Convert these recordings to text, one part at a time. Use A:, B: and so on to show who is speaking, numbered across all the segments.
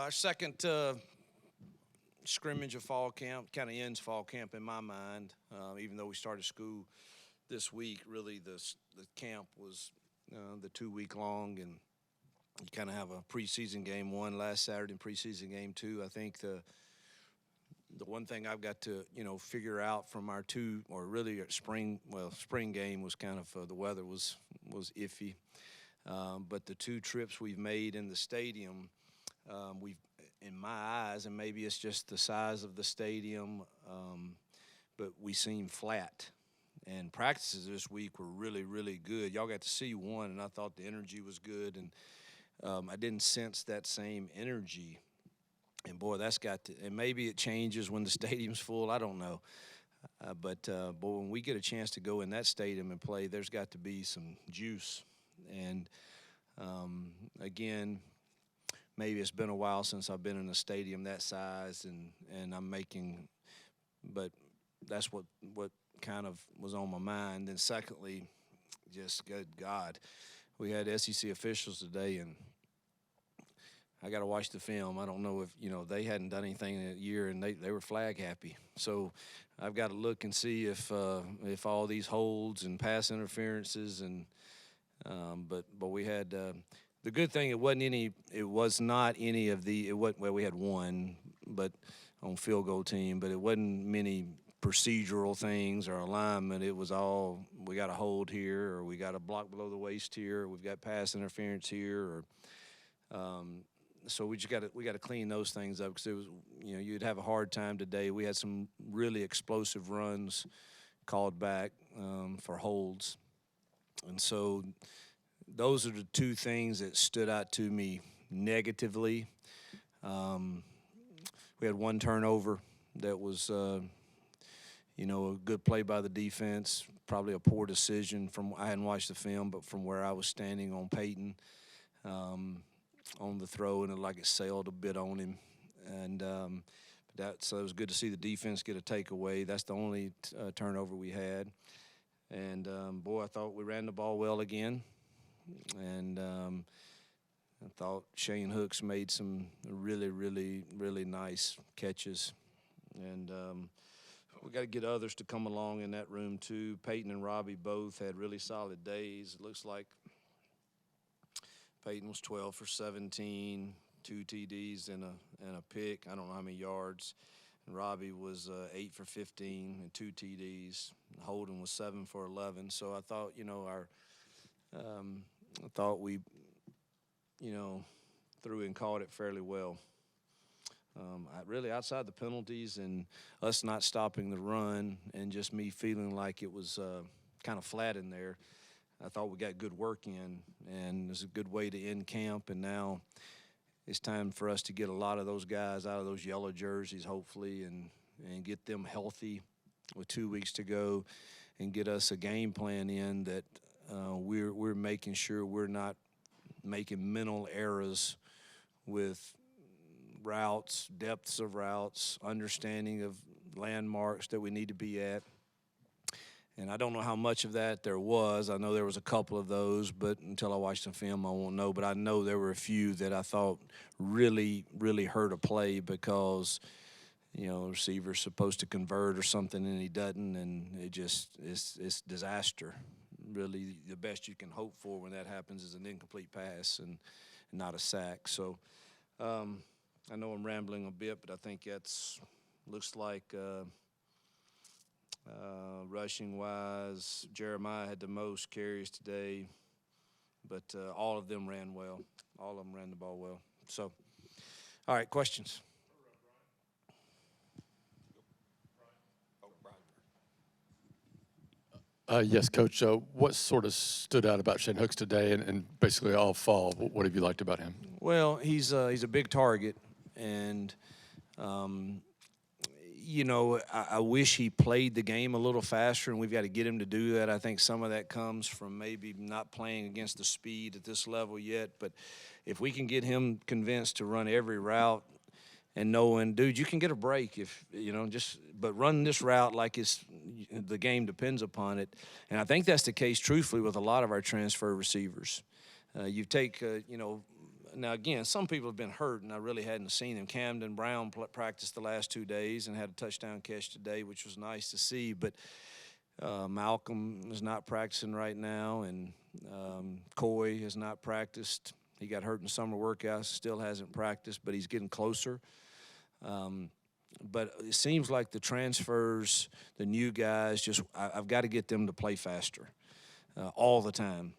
A: Our second scrimmage of fall camp kind of ends fall camp in my mind. Even though we started school this week, really the camp was the 2 week long, and you kind of have a preseason game one last Saturday and preseason game two. I think the one thing I've got to figure out from our two, or really spring game was kind of the weather was iffy, but the two trips we've made in the stadium, we've, in my eyes, and maybe it's just the size of the stadium, but we seem flat. And practices this week were really, really good. Y'all got to see one, and I thought the energy was good, and I didn't sense that same energy. And, boy, that's got to – and maybe it changes when the stadium's full. I don't know. But, boy, when we get a chance to go in that stadium and play, there's got to be some juice. And, again, maybe it's been a while since I've been in a stadium that size, and I'm making – but that's what kind of was on my mind. And secondly, just good God, we had SEC officials today, and I got to watch the film. I don't know if they hadn't done anything in a year, and they were flag happy. So I've got to look and see if all these holds and pass interferences and but we had the good thing, it was not any of the we had one but on field goal team, but it wasn't many procedural things or alignment. It was all, we got a hold here, or we got a block below the waist here, or we've got pass interference here, or so we got to clean those things up, because it was, you'd have a hard time today. We had some really explosive runs called back for holds, and so those are the two things that stood out to me negatively. We had one turnover that was a good play by the defense, probably a poor decision I hadn't watched the film, but from where I was standing on Peyton on the throw, and it sailed a bit on him. And so it was good to see the defense get a takeaway. That's the only turnover we had. And, boy, I thought we ran the ball well again. And I thought Shane Hooks made some really, really, really nice catches. And we got to get others to come along in that room too. Peyton and Robbie both had really solid days. It looks like Peyton was 12 for 17, 2 TDs and a pick. I don't know how many yards. And Robbie was 8 for 15 and 2 TDs. Holden was 7 for 11. So I thought, we, threw and caught it fairly well. Really, outside the penalties and us not stopping the run and just me feeling like it was kind of flat in there, I thought we got good work in, and it was a good way to end camp. And now it's time for us to get a lot of those guys out of those yellow jerseys, hopefully, and get them healthy with 2 weeks to go, and get us a game plan in that we're making sure we're not making mental errors with routes, depths of routes, understanding of landmarks that we need to be at. And I don't know how much of that there was. I know there was a couple of those, but until I watch the film, I won't know. But I know there were a few that I thought really, really hurt a play, because, the receiver's supposed to convert or something and he doesn't, and it's disaster. Really, the best you can hope for when that happens is an incomplete pass and not a sack. So I know I'm rambling a bit, but I think looks like rushing-wise, Jeremiah had the most carries today, but all of them ran well. All of them ran the ball well. So, all right, questions?
B: Yes, Coach. What sort of stood out about Shane Hooks today, and basically all fall? What have you liked about him?
A: Well, he's a big target, and I wish he played the game a little faster, and we've got to get him to do that. I think some of that comes from maybe not playing against the speed at this level yet. But if we can get him convinced to run every route and knowing, dude, you can get a break if, but run this route like the game depends upon it. And I think that's the case, truthfully, with a lot of our transfer receivers. You take, now again, some people have been hurt, and I really hadn't seen them. Camden Brown practiced the last 2 days and had a touchdown catch today, which was nice to see. But Malcolm is not practicing right now, and Coy has not practiced. He got hurt in summer workouts, still hasn't practiced, but he's getting closer. But it seems like the transfers, the new guys, I've got to get them to play faster all the time.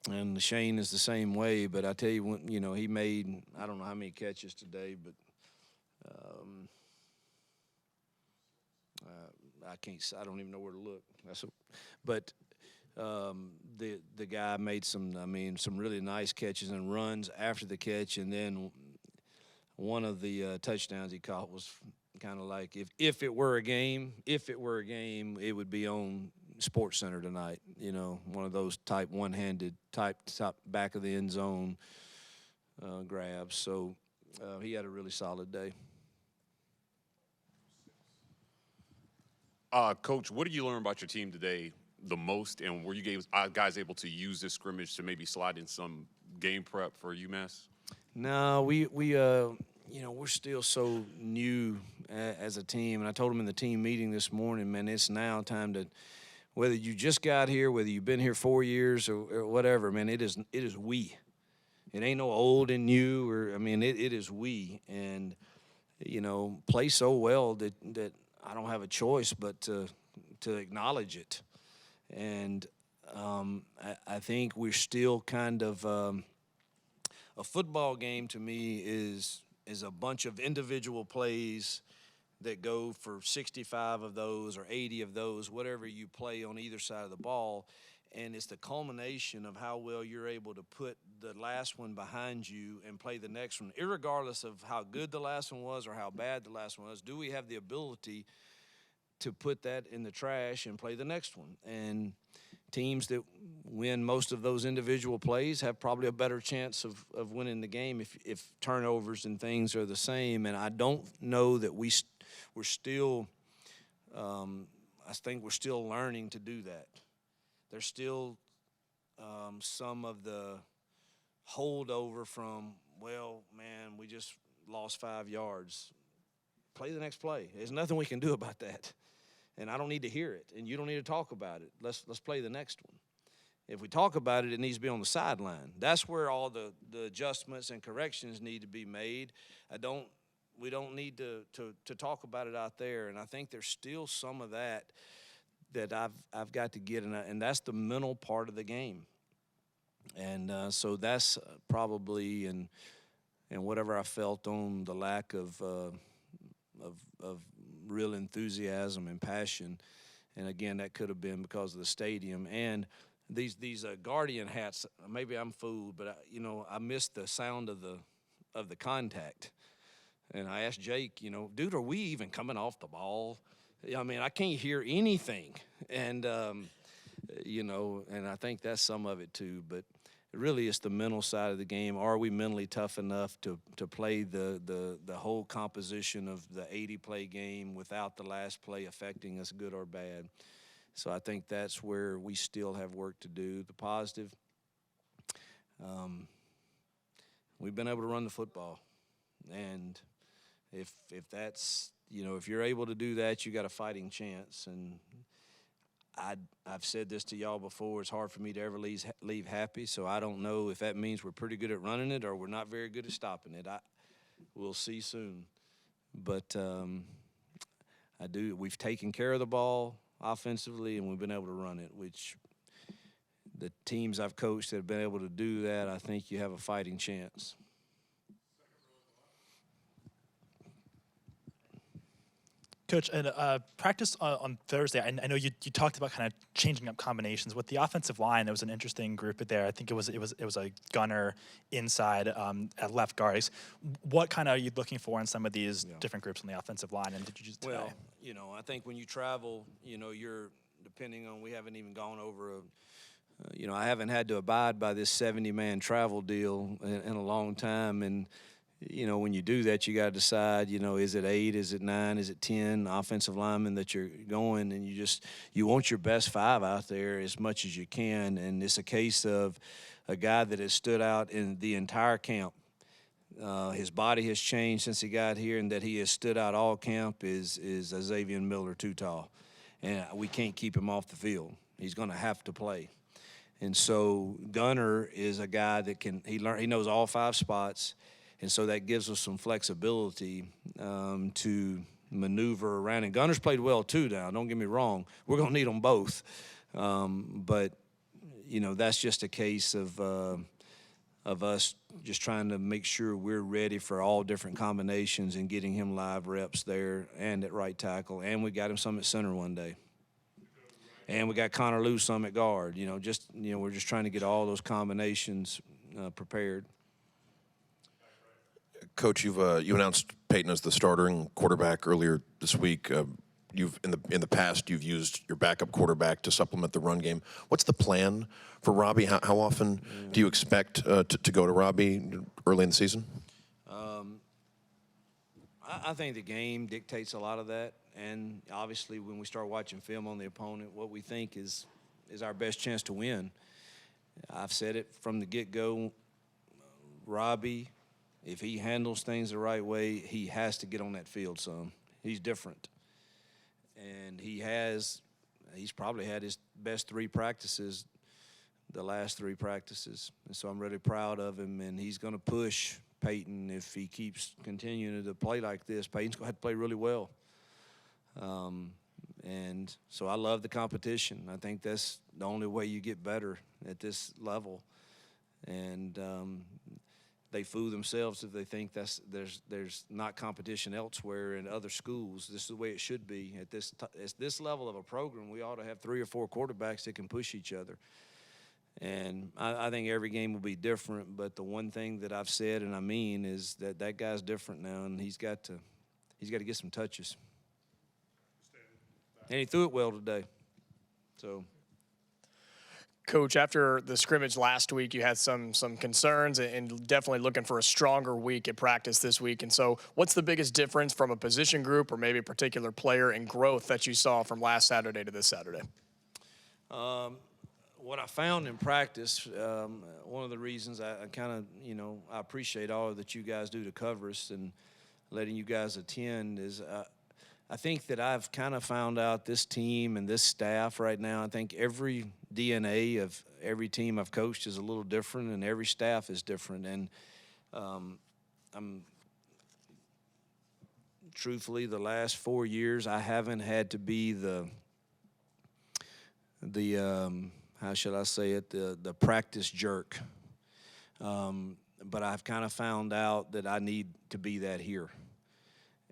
A: And Shane is the same way, but I tell you, he made, I don't know how many catches today, but I don't even know where to look. The guy made some really nice catches and runs after the catch, and then one of the touchdowns he caught was kind of like if it were a game, it would be on Sports Center tonight. One of those type one-handed type top back of the end zone grabs. So he had a really solid day.
C: Coach, what did you learn about your team today the most, and were you guys able to use this scrimmage to maybe slide in some game prep for UMass?
A: No, we're still so new as a team, and I told them in the team meeting this morning, man, it's now time to, whether you just got here, whether you've been here 4 years or whatever, man, it is we. It ain't no old and new, it is we, and play so well that I don't have a choice but to acknowledge it. And I think we're still kind of a football game to me is a bunch of individual plays that go for 65 of those or 80 of those, whatever you play on either side of the ball. And it's the culmination of how well you're able to put the last one behind you and play the next one. Irregardless of how good the last one was or how bad the last one was, do we have the ability to put that in the trash and play the next one? And teams that win most of those individual plays have probably a better chance of winning the game if turnovers and things are the same. And I don't know that we're still I think we're still learning to do that. There's still some of the holdover from, well, man, we just lost 5 yards. Play the next play. There's nothing we can do about that. And I don't need to hear it, and you don't need to talk about it. Let's play the next one. If we talk about it, it needs to be on the sideline. That's where all the adjustments and corrections need to be made. We don't need to talk about it out there, and I think there's still some of that I've got to get, and that's the mental part of the game. And so that's probably and whatever I felt on the lack of real enthusiasm and passion, and again that could have been because of the stadium and these Guardian hats. Maybe I'm fooled, but I missed the sound of the contact, and I asked Jake, dude, are we even coming off the ball? I can't hear anything, and and I think that's some of it too, but really it's the mental side of the game. Are we mentally tough enough to play the whole composition of the 80-play game without the last play affecting us, good or bad? So I think that's where we still have work to do. The positive, we've been able to run the football. And if that's, if you're able to do that, you got a fighting chance. And I've said this to y'all before, it's hard for me to ever leave happy, so I don't know if that means we're pretty good at running it or we're not very good at stopping it. We'll see soon. But we've taken care of the ball offensively, and we've been able to run it, which the teams I've coached that have been able to do that, I think you have a fighting chance.
D: Coach, in practice on Thursday, I know you talked about kind of changing up combinations with the offensive line. There was an interesting group there. I think it was a gunner inside at left guard. What kind of are you looking for in some of these different groups on the offensive line? And did you just
A: today? I think when you travel, you're depending on. We haven't even gone over I haven't had to abide by this 70-man travel deal in a long time, and. When you do that, you got to decide, is it 8, is it 9, is it 10 offensive linemen that you're going, and you want your best 5 out there as much as you can, and it's a case of a guy that has stood out in the entire camp. His body has changed since he got here, and that he has stood out all camp is Xavier Miller too tall, and we can't keep him off the field. He's going to have to play. And so Gunner is a guy that he knows all 5 spots, and so that gives us some flexibility to maneuver around. And Gunner's played well too now, don't get me wrong. We're going to need them both. But, that's just a case of us just trying to make sure we're ready for all different combinations and getting him live reps there and at right tackle. And we got him some at center one day. And we got Connor Lou some at guard. We're just trying to get all those combinations prepared.
E: Coach, you announced Peyton as the starting quarterback earlier this week. You've in the past you've used your backup quarterback to supplement the run game. What's the plan for Robbie? How often do you expect to go to Robbie early in the season?
A: I think the game dictates a lot of that, and obviously when we start watching film on the opponent, what we think is our best chance to win. I've said it from the get-go. Robbie, if he handles things the right way, he has to get on that field some. He's different. And he's probably had his best 3 practices, the last 3 practices. And so I'm really proud of him, and he's going to push Peyton if he keeps continuing to play like this. Peyton's going to have to play really well. And so I love the competition. I think that's the only way you get better at this level. And they fool themselves if they think there's not competition elsewhere in other schools. This is the way it should be. At this level of a program, we ought to have 3 or 4 quarterbacks that can push each other. And I think every game will be different, but the one thing that I've said and I mean is that guy's different now, and he's got to get some touches. And he threw it well today. So,
F: Coach, after the scrimmage last week, you had some concerns and definitely looking for a stronger week at practice this week. And so what's the biggest difference from a position group or maybe a particular player in growth that you saw from last Saturday to this Saturday?
A: What I found in practice, one of the reasons I kind of, I appreciate all that you guys do to cover us and letting you guys attend is I think that I've kind of found out this team and this staff right now. I think every DNA of every team I've coached is a little different, and every staff is different. And I'm truthfully, the last 4 years, I haven't had to be the how shall I say it, the practice jerk. But I've kind of found out that I need to be that here.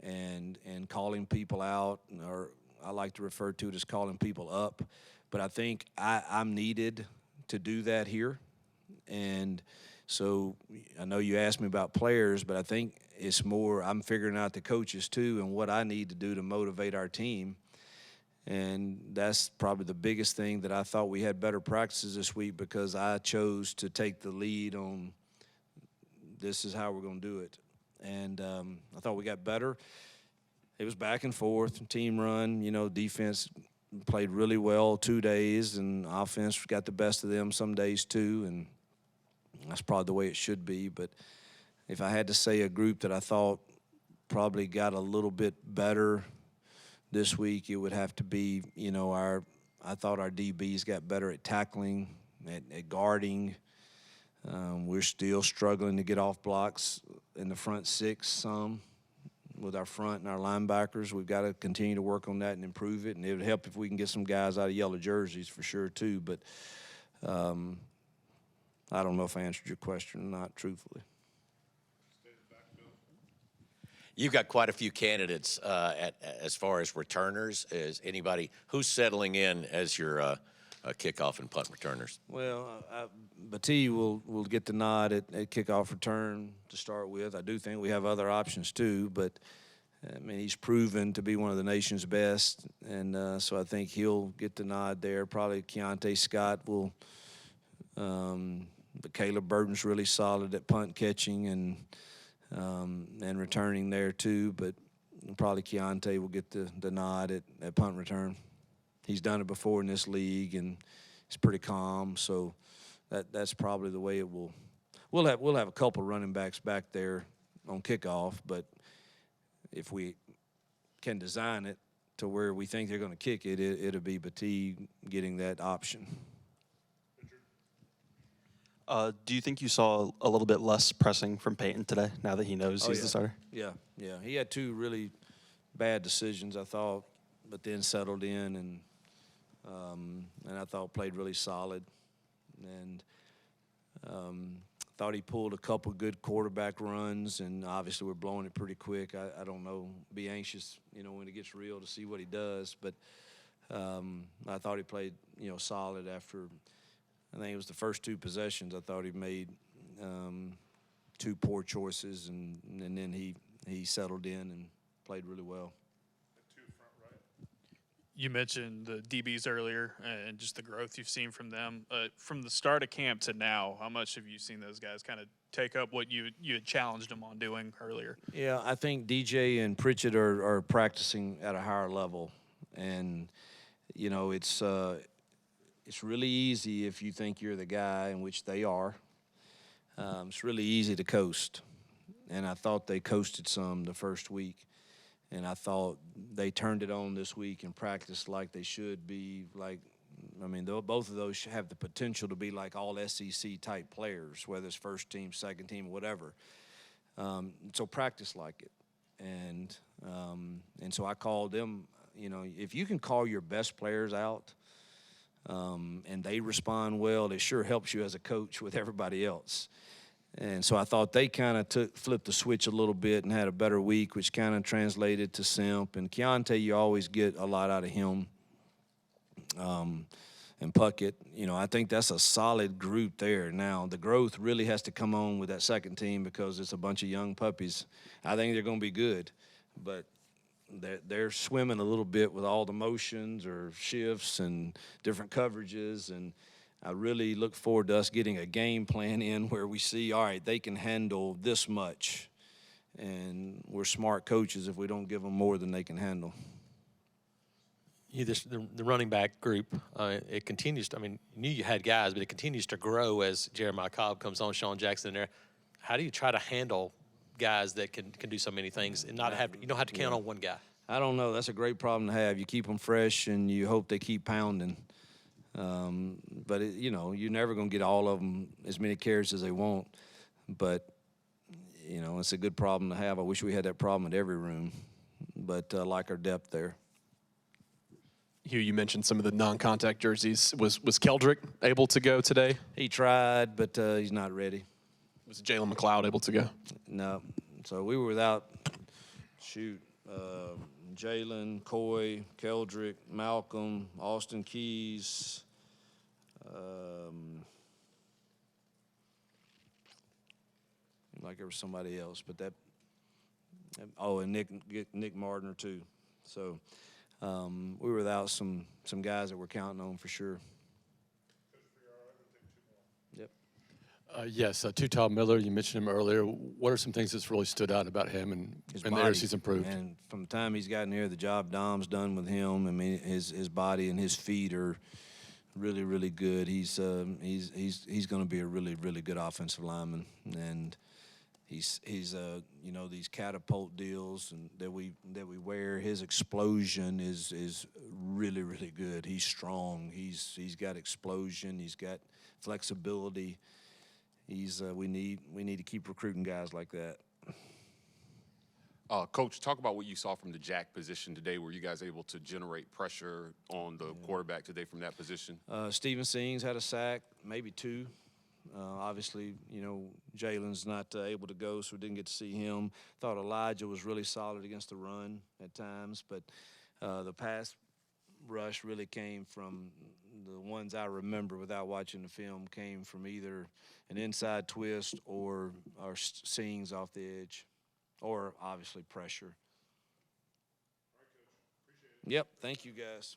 A: And calling people out, or I like to refer to it as calling people up. But I think I'm needed to do that here. And so I know you asked me about players, but I think it's more I'm figuring out the coaches too and what I need to do to motivate our team. And that's probably the biggest thing that I thought we had better practices this week because I chose to take the lead on this is how we're going to do it. And I thought we got better. It was back and forth, team run. Defense played really well 2 days, and offense got the best of them some days too. And that's probably the way it should be. But if I had to say a group that I thought probably got a little bit better this week, it would have to be, I thought our DBs got better at tackling, at guarding. We're still struggling to get off blocks in the front 6 some with our front and our linebackers. We've got to continue to work on that and improve it, and it would help if we can get some guys out of yellow jerseys for sure too. But I don't know if I answered your question or not, truthfully.
G: You've got quite a few candidates as far as returners. Is anybody who's settling in as your kickoff and punt returners?
A: Well, Batee will get the nod at kickoff return to start with. I do think we have other options too, but he's proven to be one of the nation's best, and so I think he'll get the nod there. Probably Keontae Scott will. But Caleb Burton's really solid at punt catching and returning there too, but probably Keontae will get the nod at punt return. He's done it before in this league, and he's pretty calm, so that's probably the way it will. We'll have a couple running backs back there on kickoff, but if we can design it to where we think they're going to kick it, it'll be Batee getting that option.
H: Do you think you saw a little bit less pressing from Peyton today now that he knows he's the starter?
A: Yeah. He had two really bad decisions, I thought, but then settled in and I thought played really solid. And thought he pulled a couple good quarterback runs, and obviously we're blowing it pretty quick. I don't know. Be anxious, when it gets real to see what he does. But I thought he played, solid after. I think it was the first two possessions. I thought he made two poor choices, and then he settled in and played really well.
I: You mentioned the DBs earlier and just the growth you've seen from them. From the start of camp to now, how much have you seen those guys kind of take up what you had challenged them on doing earlier?
A: Yeah, I think DJ and Pritchett are practicing at a higher level. And, it's really easy if you think you're the guy, in which they are. It's really easy to coast. And I thought they coasted some the first week. And I thought they turned it on this week and practiced like they should be. Both of those have the potential to be like all SEC type players, whether it's first team, second team, whatever. So practice like it. And so I called them. If you can call your best players out and they respond well, it sure helps you as a coach with everybody else. And so I thought they kind of flipped the switch a little bit and had a better week, which kind of translated to Simp. And Keontae, you always get a lot out of him. And Puckett, I think that's a solid group there. Now, the growth really has to come on with that second team because it's a bunch of young puppies. I think they're going to be good, but they're swimming a little bit with all the motions or shifts and different coverages. And I really look forward to us getting a game plan in where we see, all right, they can handle this much. And we're smart coaches if we don't give them more than they can handle.
J: The running back group, it continues to, you knew you had guys, but it continues to grow as Jeremiah Cobb comes on, Sean Jackson in there. How do you try to handle guys that can do so many things and you don't have to count on one guy?
A: I don't know. That's a great problem to have. You keep them fresh and you hope they keep pounding. But you're never going to get all of them as many carries as they want. But, it's a good problem to have. I wish we had that problem at every room. But I like our depth there.
K: Hugh, you mentioned some of the non-contact jerseys. Was Keldrick able to go today?
A: He tried, but he's not ready.
K: Was Jalen McLeod able to go?
A: No. So we were without, Jalen, Coy, Keldrick, Malcolm, Austin Keys, like there was somebody else, but and Nick Mardner too. So we were without some guys that we're counting on for sure. Yep.
B: Yes, Tutal Miller, you mentioned him earlier. What are some things that's really stood out about him and the areas he's improved?
A: And from the time he's gotten here, the job Dom's done with him, his body and his feet are really, really good. He's going to be a really, really good offensive lineman, and he's these catapult deals and that we wear. His explosion is really, really good. He's strong. He's got explosion. He's got flexibility. We need to keep recruiting guys like that.
C: Coach, talk about what you saw from the jack position today. Were you guys able to generate pressure on the quarterback today from that position?
A: Steven Sings had a sack, maybe two. Obviously, Jalen's not able to go, so we didn't get to see him. Thought Elijah was really solid against the run at times, but the pass rush really came from the ones I remember without watching the film came from either an inside twist or Sings off the edge. Or obviously pressure. Yep, thank you guys.